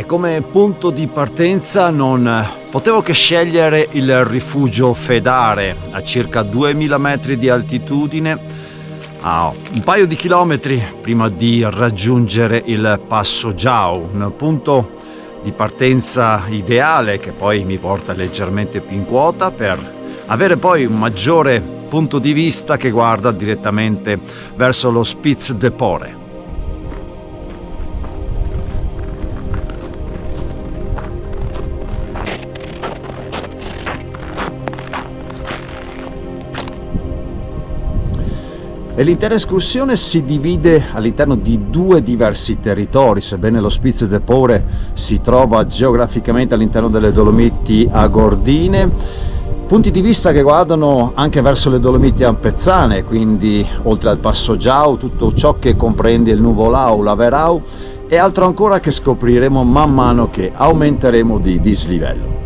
come punto di partenza non potevo che scegliere il rifugio Fedare a circa 2000 metri di altitudine, a un paio di chilometri prima di raggiungere il Passo Jau, un punto di partenza ideale che poi mi porta leggermente più in quota per avere poi un maggiore punto di vista che guarda direttamente verso lo Spitz de Pore. E l'intera escursione si divide all'interno di due diversi territori, sebbene lo Spitz de Pore si trova geograficamente all'interno delle Dolomiti Agordine, punti di vista che guardano anche verso le Dolomiti Ampezzane, quindi oltre al Passo Jau, tutto ciò che comprende il Nuvolau, l'Averau e altro ancora che scopriremo man mano che aumenteremo di dislivello.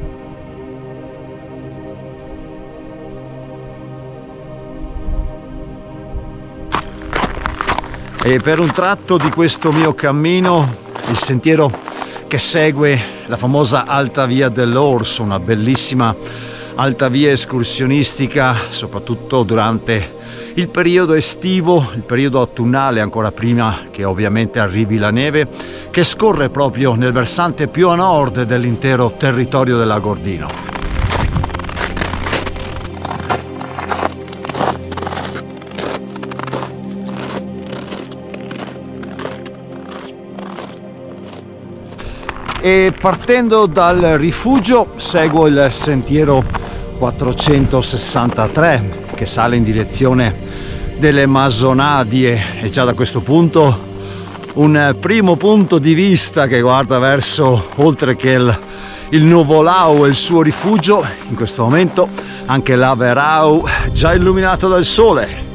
E per un tratto di questo mio cammino, il sentiero che segue la famosa Alta Via dell'Orso, una bellissima alta via escursionistica, soprattutto durante il periodo estivo, il periodo autunnale, ancora prima che ovviamente arrivi la neve, che scorre proprio nel versante più a nord dell'intero territorio dell'Agordino. E partendo dal rifugio seguo il sentiero 463 che sale in direzione delle Masonadie e già da questo punto un primo punto di vista che guarda verso, oltre che il Nuvolau e il suo rifugio, in questo momento anche l'Averau già illuminato dal sole.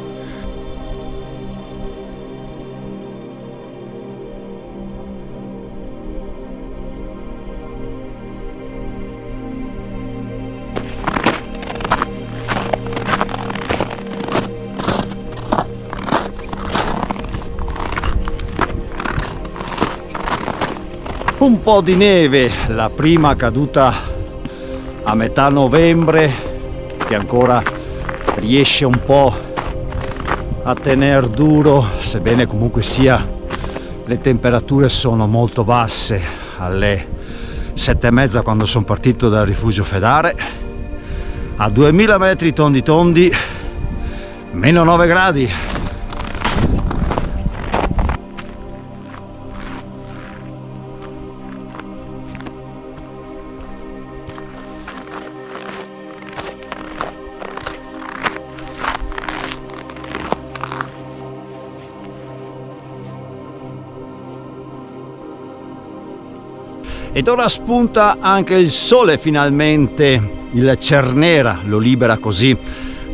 Un po' di neve, la prima caduta a metà novembre, che ancora riesce un po' a tener duro, sebbene comunque sia le temperature sono molto basse. Alle 7:30 quando sono partito dal rifugio Fedare, a 2000 metri tondi tondi, meno 9 gradi. Ed ora spunta anche il sole finalmente, il Cernera lo libera così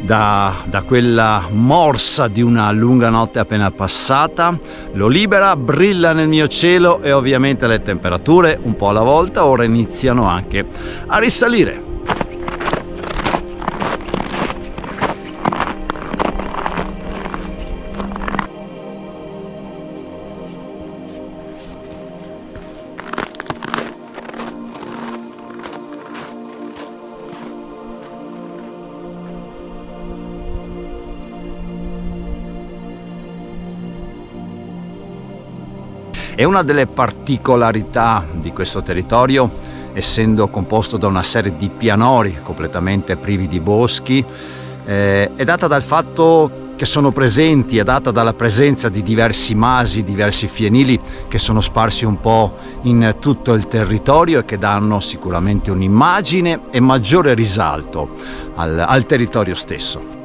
da quella morsa di una lunga notte appena passata, lo libera, brilla nel mio cielo e ovviamente le temperature un po' alla volta ora iniziano anche a risalire. E una delle particolarità di questo territorio, essendo composto da una serie di pianori completamente privi di boschi, è data dal fatto che sono presenti, è data dalla presenza di diversi masi, diversi fienili che sono sparsi un po' in tutto il territorio e che danno sicuramente un'immagine e maggiore risalto al territorio stesso.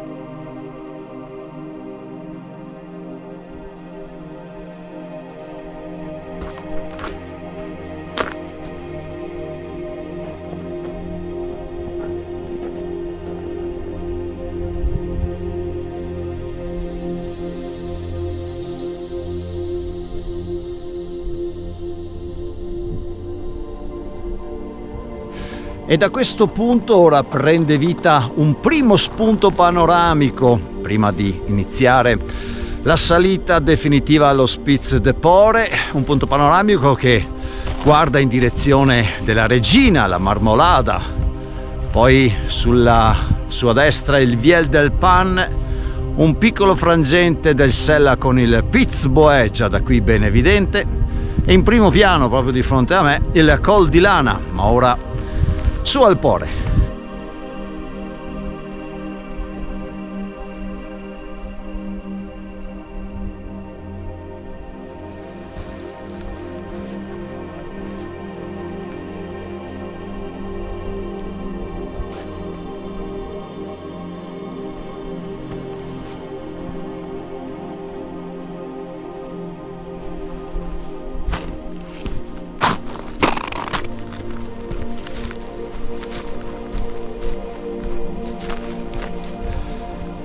E da questo punto ora prende vita un primo spunto panoramico prima di iniziare la salita definitiva allo Spitz de Pore, un punto panoramico che guarda in direzione della Regina, la Marmolada, poi sulla sua destra il Viel del Pan, un piccolo frangente del Sella con il Piz Boë, già da qui ben evidente, e in primo piano proprio di fronte a me il Col di Lana, ma ora su al Pore.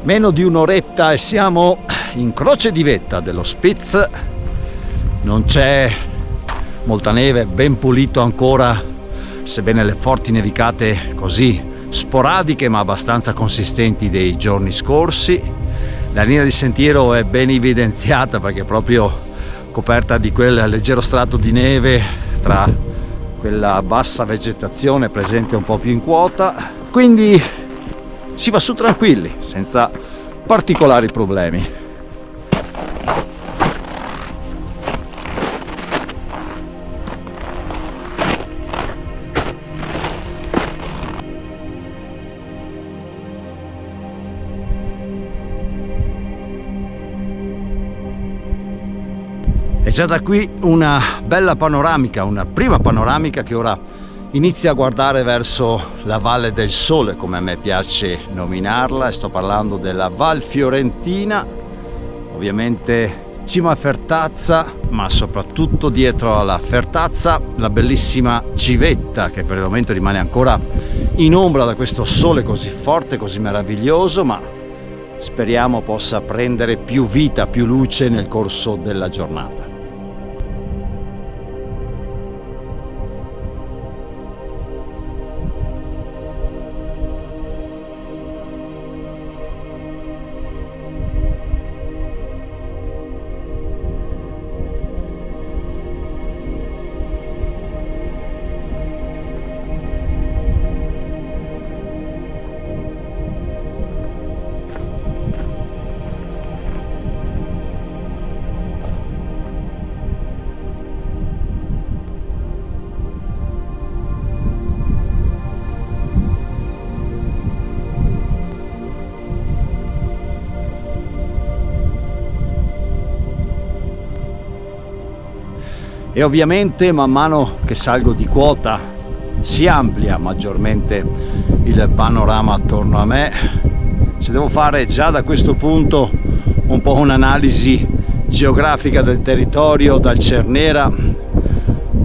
Meno di un'oretta e siamo in Croce di Vetta dello Spitz. Non c'è molta neve, ben pulito ancora, sebbene le forti nevicate così sporadiche ma abbastanza consistenti dei giorni scorsi. La linea di sentiero è ben evidenziata perché è proprio coperta di quel leggero strato di neve tra quella bassa vegetazione presente un po' più in quota, quindi si va su tranquilli, senza particolari problemi. E già da qui una bella panoramica, una prima panoramica che ora inizia a guardare verso la Valle del Sole, come a me piace nominarla, e sto parlando della Val Fiorentina, ovviamente cima a Fertazza, ma soprattutto dietro alla Fertazza la bellissima Civetta, che per il momento rimane ancora in ombra da questo sole così forte, così meraviglioso, ma speriamo possa prendere più vita, più luce nel corso della giornata. E ovviamente man mano che salgo di quota si amplia maggiormente il panorama attorno a me. Se devo fare già da questo punto un po' un'analisi geografica del territorio, dal Cernera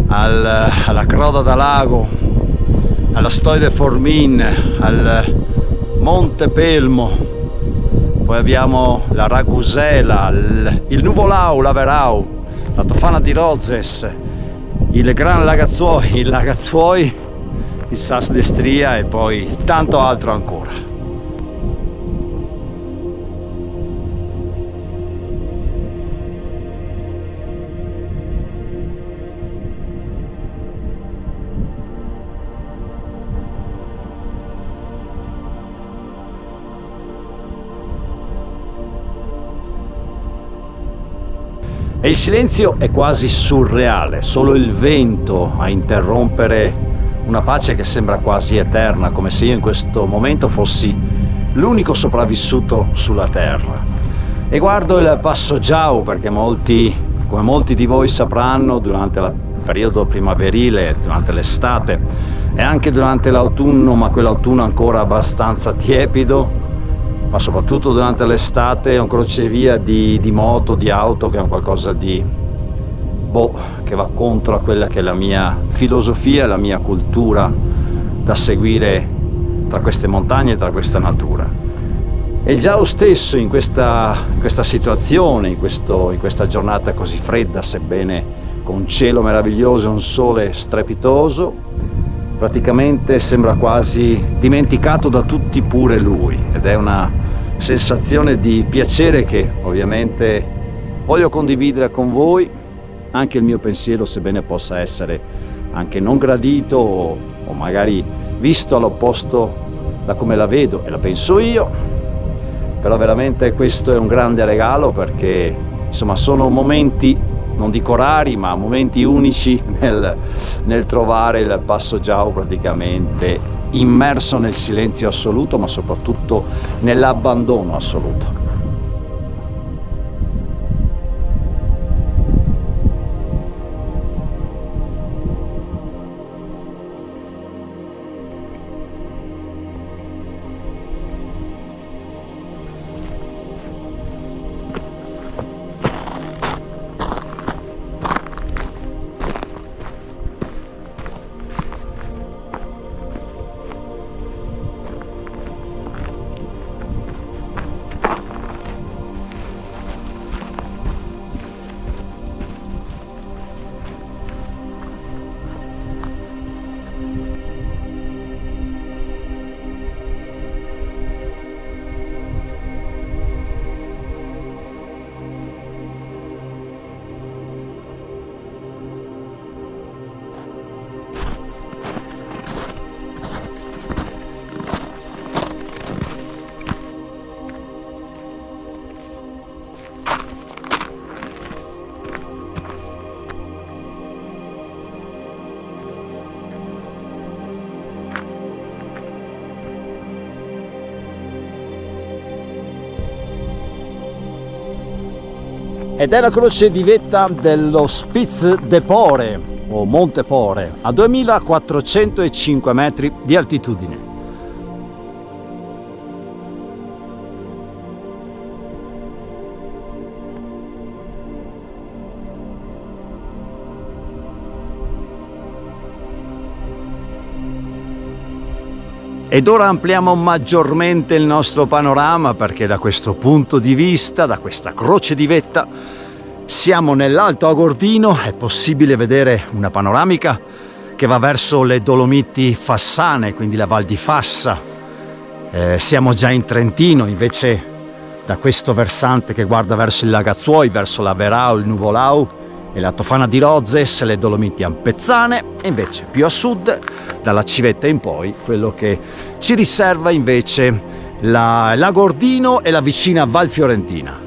alla Croda da Lago, alla Stoi de Formin, al Monte Pelmo, poi abbiamo la Ragusela, il Nuvolau, la Verau, la Tofana di Rozes, il Gran Lagazzuoi, il Lagazzuoi, il Sas d'Estria e poi tanto altro ancora. E il silenzio è quasi surreale, solo il vento a interrompere una pace che sembra quasi eterna, come se io in questo momento fossi l'unico sopravvissuto sulla terra. E guardo il Passo Giau perché come molti di voi sapranno, durante il periodo primaverile, durante l'estate e anche durante l'autunno, ma quell'autunno ancora abbastanza tiepido, ma soprattutto durante l'estate è un crocevia di moto, di auto, che è un qualcosa di che va contro a quella che è la mia filosofia e la mia cultura da seguire tra queste montagne e tra questa natura. E il Giau stesso in questa situazione, in questa giornata così fredda, sebbene con un cielo meraviglioso e un sole strepitoso, praticamente sembra quasi dimenticato da tutti, pure lui, ed è una sensazione di piacere che ovviamente voglio condividere con voi. Anche il mio pensiero, sebbene possa essere anche non gradito o magari visto all'opposto da come la vedo e la penso io, però veramente questo è un grande regalo, perché insomma sono momenti, non dico rari, ma momenti unici nel trovare il Passo Giao praticamente immerso nel silenzio assoluto, ma soprattutto nell'abbandono assoluto. Ed è la croce di vetta dello Spitz de Pore o Monte Pore a 2405 metri di altitudine. Ed ora ampliamo maggiormente il nostro panorama, perché da questo punto di vista, da questa croce di vetta, siamo nell'Alto Agordino, è possibile vedere una panoramica che va verso le Dolomiti Fassane, quindi la Val di Fassa. Siamo già in Trentino, invece da questo versante che guarda verso il Lagazzuoi, verso la Verao, il Nuvolau e la Tofana di Rozes, le Dolomiti Ampezzane, e invece più a sud, dalla Civetta in poi, quello che ci riserva invece l'Agordino e la vicina Val Fiorentina.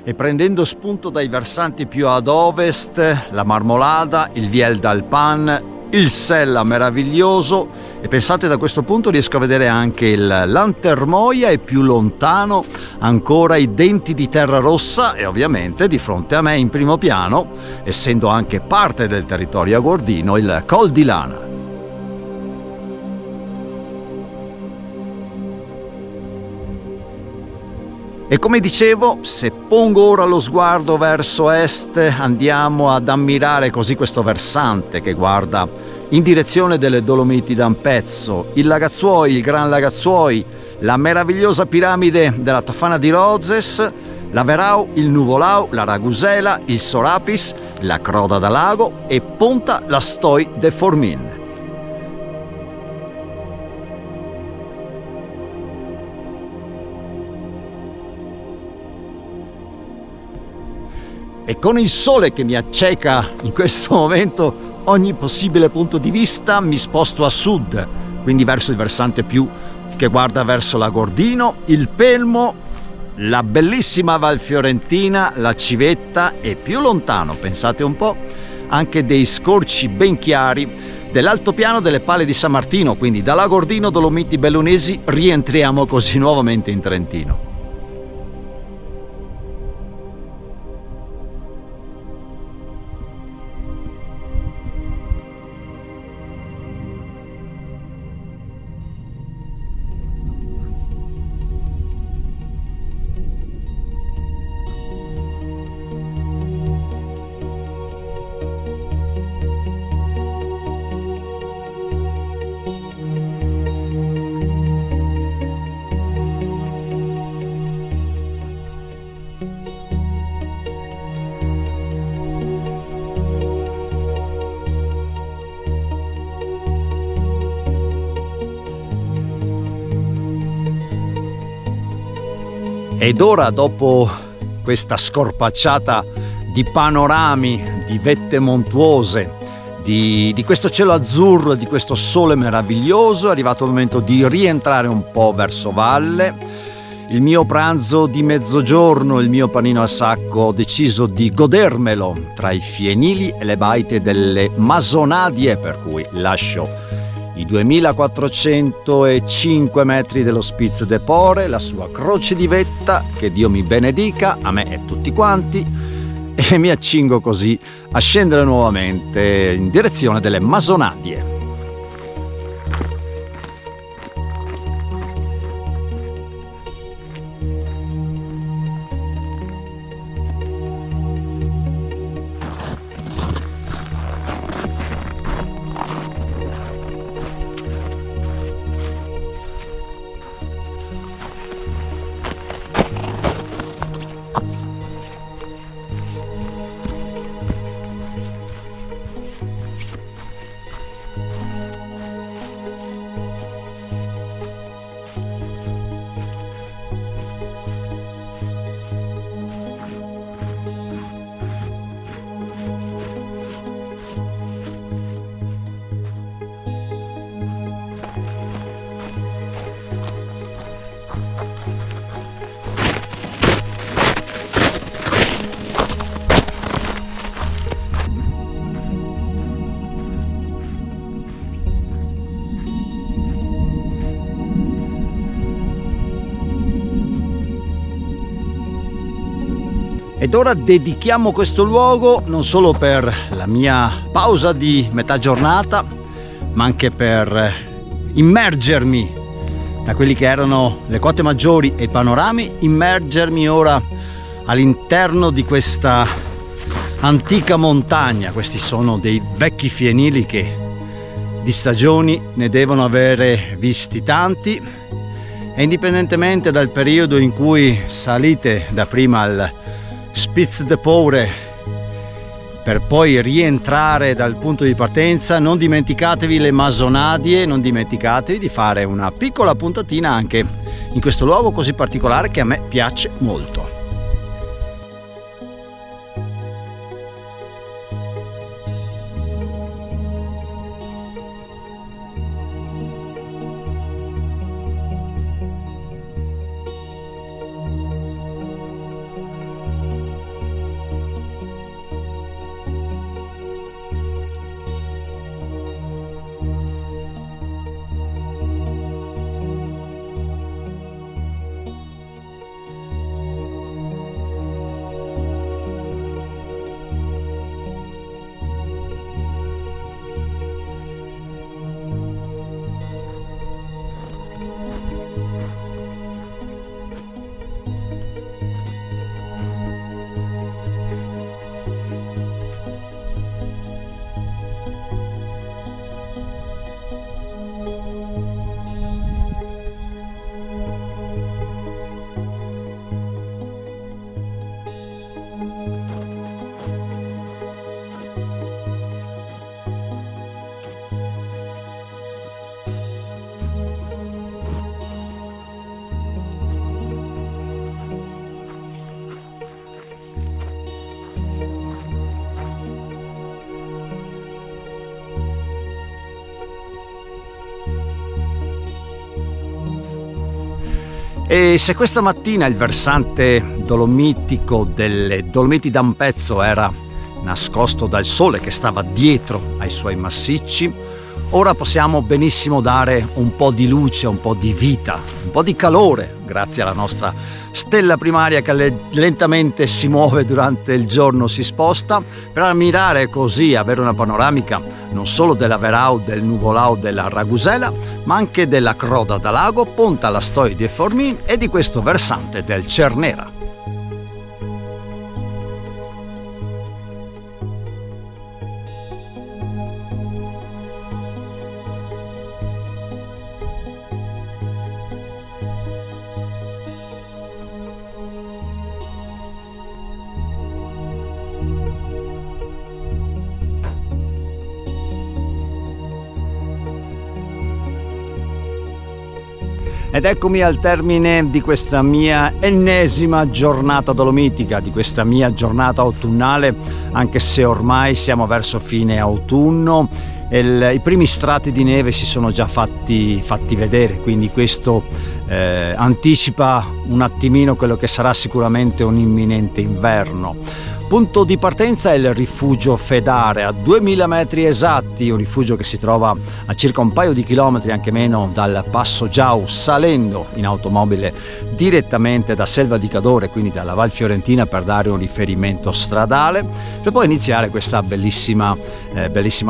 E prendendo spunto dai versanti più ad ovest, la Marmolada, il Viel d'Alpan, il Sella meraviglioso, e pensate, da questo punto riesco a vedere anche il Lantermoia e più lontano ancora i Denti di Terra Rossa, e ovviamente di fronte a me in primo piano, essendo anche parte del territorio agordino, il Col di Lana. E come dicevo, se pongo ora lo sguardo verso est, andiamo ad ammirare così questo versante che guarda in direzione delle Dolomiti d'Ampezzo, il Lagazzuoi, il Gran Lagazzuoi, la meravigliosa piramide della Tofana di Rozes, la Verao, il Nuvolau, la Ragusela, il Sorapis, la Croda da Lago e Ponta la Stoi de Formin. E con il sole che mi acceca in questo momento ogni possibile punto di vista, mi sposto a sud, quindi verso il versante più che guarda verso l'Agordino, il Pelmo, la bellissima Val Fiorentina, la Civetta e più lontano, pensate un po', anche dei scorci ben chiari dell'altopiano delle Pale di San Martino, quindi dall'Agordino, Dolomiti Bellunesi, rientriamo così nuovamente in Trentino. Ed ora, dopo questa scorpacciata di panorami, di vette montuose, di questo cielo azzurro, di questo sole meraviglioso. È arrivato il momento di rientrare un po' verso valle. Il mio pranzo di mezzogiorno, il mio panino al sacco, ho deciso di godermelo tra i fienili e le baite delle Masonadie, per cui lascio i 2405 metri dello Spitz de Pore, la sua croce di vetta, che Dio mi benedica, a me e tutti quanti, e mi accingo così a scendere nuovamente in direzione delle Masonadie. Ed ora dedichiamo questo luogo non solo per la mia pausa di metà giornata, ma anche per immergermi da quelli che erano le quote maggiori e i panorami, immergermi ora all'interno di questa antica montagna. Questi sono dei vecchi fienili che di stagioni ne devono avere visti tanti, e indipendentemente dal periodo in cui salite dapprima al Spitz de Pore per poi rientrare dal punto di partenza, non dimenticatevi le Masonadie, non dimenticatevi di fare una piccola puntatina anche in questo luogo così particolare che a me piace molto. E se questa mattina il versante dolomitico delle Dolomiti d'Ampezzo era nascosto dal sole che stava dietro ai suoi massicci, ora possiamo benissimo dare un po' di luce, un po' di vita, un po' di calore, grazie alla nostra stella primaria che lentamente si muove durante il giorno, si sposta, per ammirare così, avere una panoramica non solo della Verau, del Nuvolao, della Ragusela, ma anche della Croda da Lago, Ponta alla Stoia di Formin e di questo versante del Cernera. Ed eccomi al termine di questa mia ennesima giornata dolomitica, di questa mia giornata autunnale, anche se ormai siamo verso fine autunno e i primi strati di neve si sono già fatti vedere, quindi questo anticipa un attimino quello che sarà sicuramente un imminente inverno. Punto di partenza è il rifugio Fedare, a 2000 metri esatti, un rifugio che si trova a circa un paio di chilometri, anche meno, dal Passo Giau, salendo in automobile direttamente da Selva di Cadore, quindi dalla Val Fiorentina, per dare un riferimento stradale, per poi iniziare questa bellissima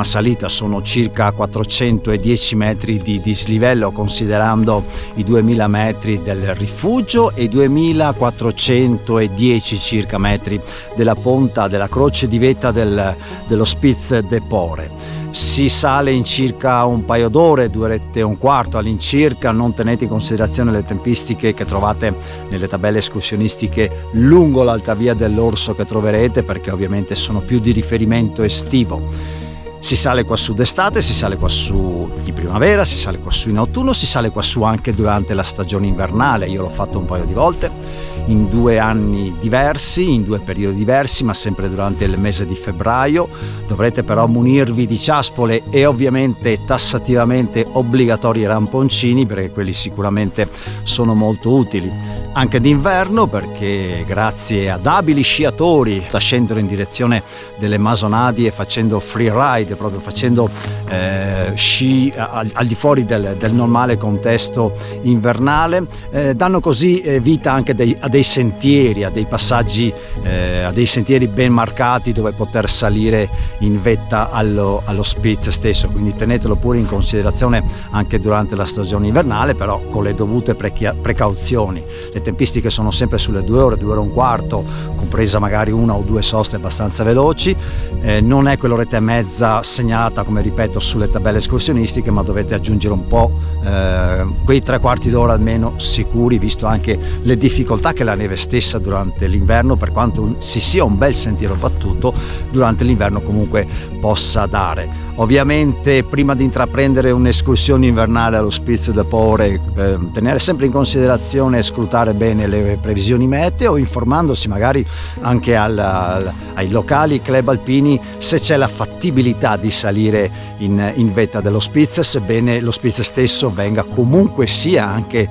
salita. Sono circa 410 metri di dislivello, considerando i 2000 metri del rifugio e i 2410 circa metri della ponta della croce di vetta dello Spitz de Pore. Si sale in circa un paio d'ore, 2 orette e un quarto all'incirca. Non tenete in considerazione le tempistiche che trovate nelle tabelle escursionistiche lungo l'Alta Via dell'Orso che troverete, perché ovviamente sono più di riferimento estivo. Si sale qua su d'estate, si sale qua su in primavera, si sale qua su in autunno, si sale qua su anche durante la stagione invernale. Io l'ho fatto un paio di volte, in 2 anni diversi, in 2 periodi diversi, ma sempre durante il mese di febbraio. Dovrete però munirvi di ciaspole e ovviamente tassativamente obbligatori ramponcini, perché quelli sicuramente sono molto utili. Anche d'inverno, perché grazie ad abili sciatori scendere in direzione delle Masonadi e facendo free ride, proprio facendo sci al di fuori del normale contesto invernale, danno così vita anche a dei sentieri, a dei passaggi, a dei sentieri ben marcati dove poter salire in vetta allo Spitz stesso, quindi tenetelo pure in considerazione anche durante la stagione invernale, però con le dovute precauzioni. Le tempistiche sono sempre sulle 2 ore, 2 ore e un quarto, compresa magari 1 o 2 soste abbastanza veloci. Non è quell'oretta e mezza segnalata, come ripeto, sulle tabelle escursionistiche, ma dovete aggiungere un po', quei 3/4 d'ora almeno sicuri, visto anche le difficoltà che la neve stessa durante l'inverno, per quanto si sia un bel sentiero battuto, durante l'inverno comunque possa dare. Ovviamente prima di intraprendere un'escursione invernale allo Spitz de Pore, tenere sempre in considerazione e scrutare bene le previsioni meteo, informandosi magari anche ai locali club alpini se c'è la fattibilità di salire in vetta dello Spitz, sebbene lo Spitz stesso venga comunque sia anche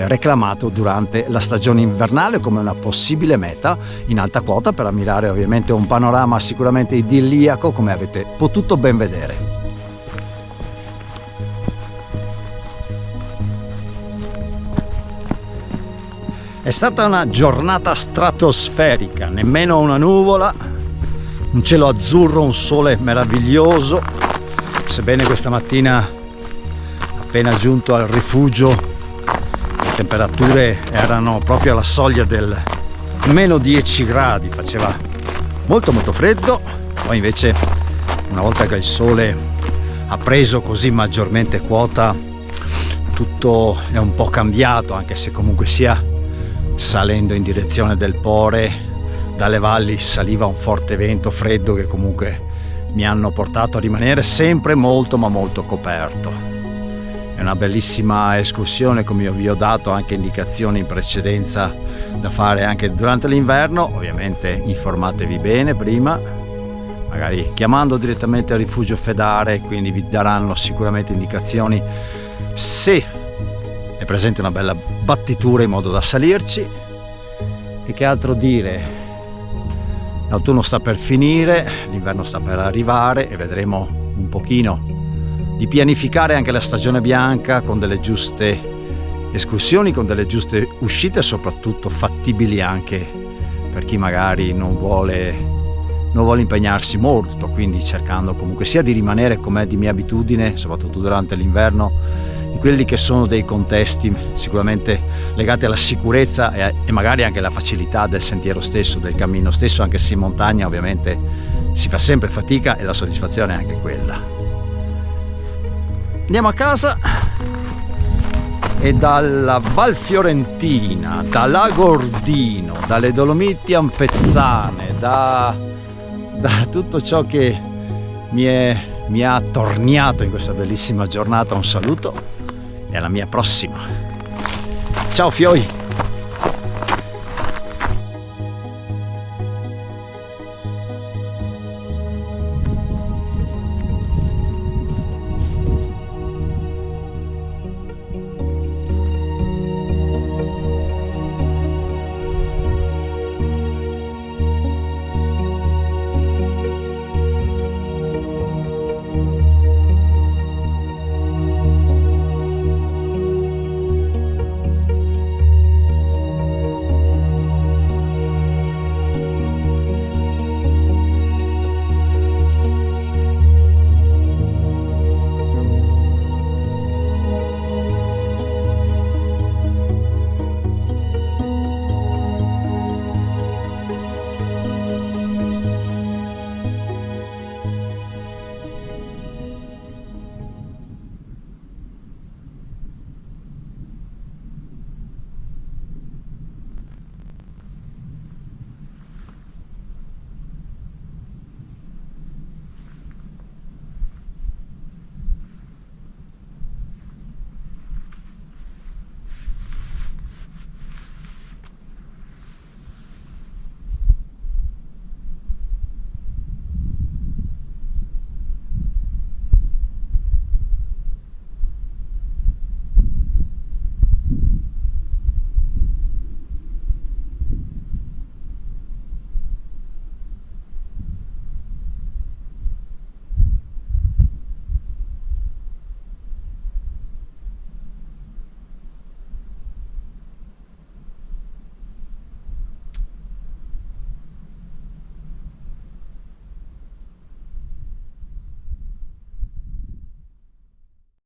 reclamato durante la stagione invernale come una possibile meta in alta quota, per ammirare ovviamente un panorama sicuramente idilliaco, come avete potuto ben vedere. È stata una giornata stratosferica, nemmeno una nuvola, un cielo azzurro, un sole meraviglioso, sebbene questa mattina, appena giunto al rifugio, le temperature erano proprio alla soglia del meno 10 gradi, faceva molto freddo. Poi invece, una volta che il sole ha preso così maggiormente quota, tutto è un po' cambiato, anche se comunque sia, salendo in direzione del Pore, dalle valli saliva un forte vento freddo che comunque mi hanno portato a rimanere sempre molto coperto. È una bellissima escursione, come vi ho dato anche indicazioni in precedenza, da fare anche durante l'inverno. Ovviamente informatevi bene prima, magari chiamando direttamente al rifugio Fedare, quindi vi daranno sicuramente indicazioni se è presente una bella battitura in modo da salirci. E che altro dire? L'autunno sta per finire, l'inverno sta per arrivare e vedremo un pochino di pianificare anche la stagione bianca con delle giuste escursioni, con delle giuste uscite, soprattutto fattibili anche per chi magari non vuole impegnarsi molto, quindi cercando comunque sia di rimanere, come è di mia abitudine, soprattutto durante l'inverno, in quelli che sono dei contesti sicuramente legati alla sicurezza e magari anche alla facilità del sentiero stesso, del cammino stesso, anche se in montagna ovviamente si fa sempre fatica e la soddisfazione è anche quella. Andiamo a casa e dalla Val Fiorentina, da Lago Ordino, dalle Dolomiti Ampezzane, da tutto ciò che mi ha attorniato in questa bellissima giornata, un saluto e alla mia prossima. Ciao Fioi!